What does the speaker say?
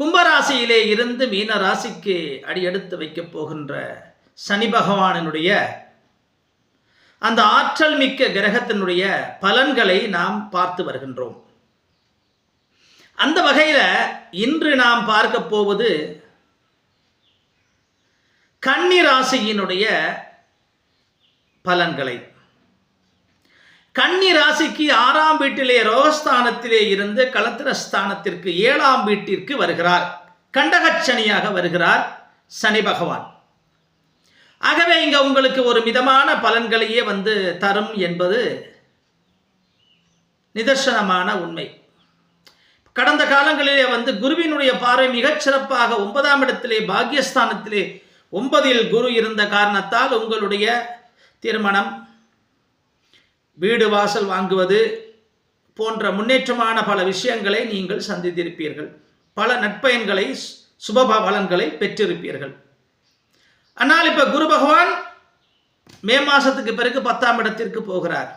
கும்பராசியிலே இருந்து மீன ராசிக்கு அடியெடுத்து வைக்கப் போகின்ற சனி பகவானினுடைய அந்த ஆற்றல் மிக்க கிரகத்தினுடைய பலன்களை நாம் பார்த்து வருகின்றோம். அந்த வகையில் இன்று நாம் பார்க்க போவது கன்னி ராசியினுடைய பலன்களை. கன்னி ராசிக்கு 6ஆம் வீட்டிலே ரோகஸ்தானத்திலே இருந்து களத்திரஸ்தானத்திற்கு 7ஆம் வீட்டிற்கு வருகிறார். கண்டகச்சனியாக வருகிறார் சனி பகவான். ஆகவே இங்க உங்களுக்கு ஒரு மிதமான பலன்களையே தரும் என்பது நிதர்சனமான உண்மை. கடந்த காலங்களிலே குருவினுடைய பார்வை மிகச் சிறப்பாக 9ஆம் இடத்திலே பாக்யஸ்தானத்திலே 9இல் குரு இருந்த காரணத்தால் உங்களுடைய திருமணம், வீடு வாசல் வாங்குவது போன்ற முன்னேற்றமான பல விஷயங்களை நீங்கள் சந்தித்திருப்பீர்கள். பல நற்பயன்களை, சுப பலன்களை பெற்றிருப்பீர்கள். ஆனால் இப்ப குரு பகவான் மே மாசத்துக்கு பிறகு 10ஆம் இடத்திற்கு போகிறார்.